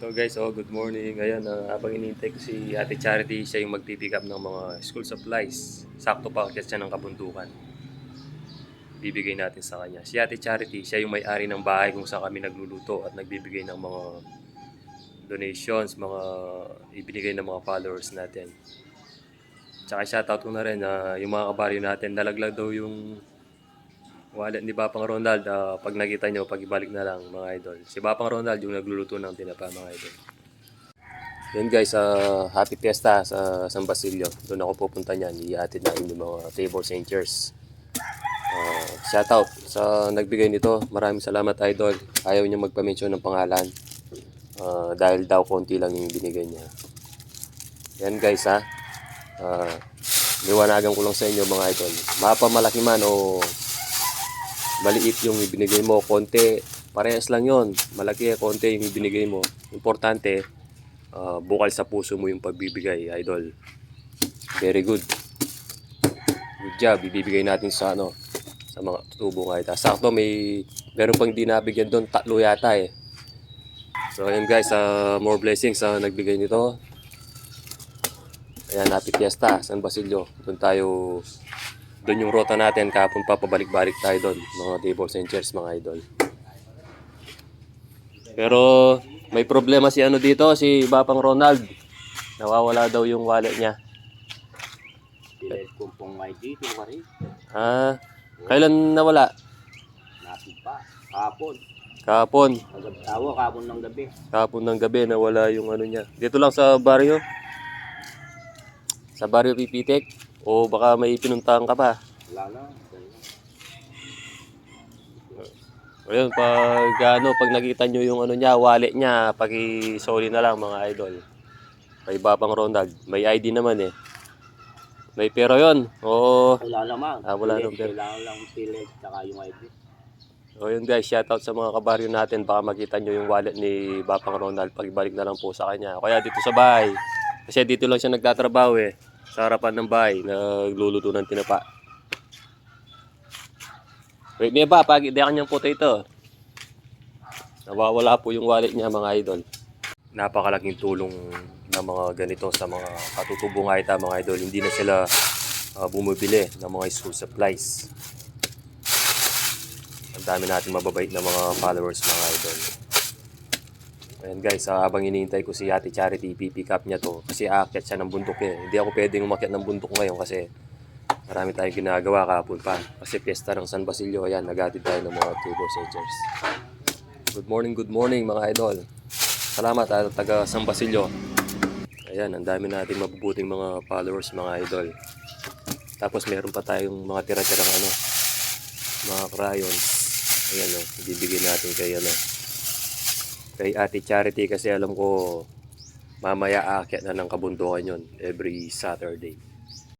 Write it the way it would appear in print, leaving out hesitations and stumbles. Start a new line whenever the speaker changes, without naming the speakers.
So guys, good morning. Ayan, habang inintay ko si Ate Charity, siya yung magpipick up ng mga school supplies. Sakto pa kasi siya ng kabundukan. Bibigay natin sa kanya. Si Ate Charity, siya yung may-ari ng bahay kung saan kami nagluluto at nagbibigay ng mga donations, mga ibinigay ng mga followers natin. Tsaka shoutout ko na rin yung mga kabaryo natin. Nalaglag daw yung wallet ni Bapang Ronald. Pag nakita nyo, pag ibalik na lang mga idol. Si Bapang Ronald yung nagluluto ng tinapa mga idol. Yan guys, happy fiesta sa San Basilio. Doon ako pupunta niyan. Ihatid namin yung mga tables and chairs. Shoutout sa nagbigay nito. Maraming salamat idol. Ayaw niya magpa-mention ng pangalan. Dahil daw konti lang yung binigay niya. Yan guys ha. Liwanagan ko lang sa inyo mga idol. Mapamalaki man o maliit yung ibinigay mo, konti, parehas lang yon. Malaki, konti yung ibinigay mo. Importante, bukal sa puso mo yung pagbibigay, idol. Very good. Good job. Ibibigay natin sa sa mga tutubong ita. Sakto meron pang hindi nabigyan doon, 3 yata eh. So ayun guys, more blessings sa nagbigay nito. Ayan, happy fiesta, San Basilio. Doon yung rota natin, kahapon pa pabalik-balik tayo doon. Mga tables and chairs mga idol. Pero may problema si dito, si Bapang Ronald. Nawawala daw yung wallet niya.
Kumpong may dito pa rin.
Kailan nawala?
Napit pa. Kahapon.
Kahapon.
Kahapon ng gabi.
Kahapon ng gabi nawala yung niya. Dito lang sa baryo. Sa baryo Pipitek. O baka may pinuntahan ka pa.
Wala na.
Ayun, pag nakita nyo yung niya, wallet niya, paki-sorry na lang mga idol. Kay Bapang Ronald. May ID naman eh. May pero yon. Oo.
Wala naman.
Wala naman pero.
Kailangan lang pilit saka yung ID.
So yun guys, shoutout sa mga kabaryo natin. Baka makita nyo yung wallet ni Bapang Ronald. Pag-ibalik na lang po sa kanya. Kaya dito sa bahay. Kasi dito lang siya nagtatrabaho eh. Sa harapan ng bahay, nagluluto ng tinapa. Wait niya ba? Pag-ideakan niyang potato. Nawawala po yung wallet niya mga idol. Napakalaking tulong ng mga ganito sa mga katutubong ita mga idol. Hindi na sila bumibili ng mga school supplies. Ang dami natin mababait na mga followers mga idol. Ayan guys, habang iniintay ko si Ate Charity, pipick up niya to. Kasi aakyat siya ng bundok eh. Hindi ako pwedeng umakyat ng bundok ngayon kasi marami tayong ginagawa kahapon pa. Kasi fiesta ng San Basilio. Ayan, naghatid tayo ng mga tables and chairs. Good morning mga idol. Salamat taga San Basilio. Ayan, ang dami nating mabubuting mga followers mga idol. Tapos meron pa tayong mga tira-tirang mga crayons. Ayan ibibigay natin kay Ate Charity kasi alam ko mamaya aakyat na ng kabundukan yon every Saturday.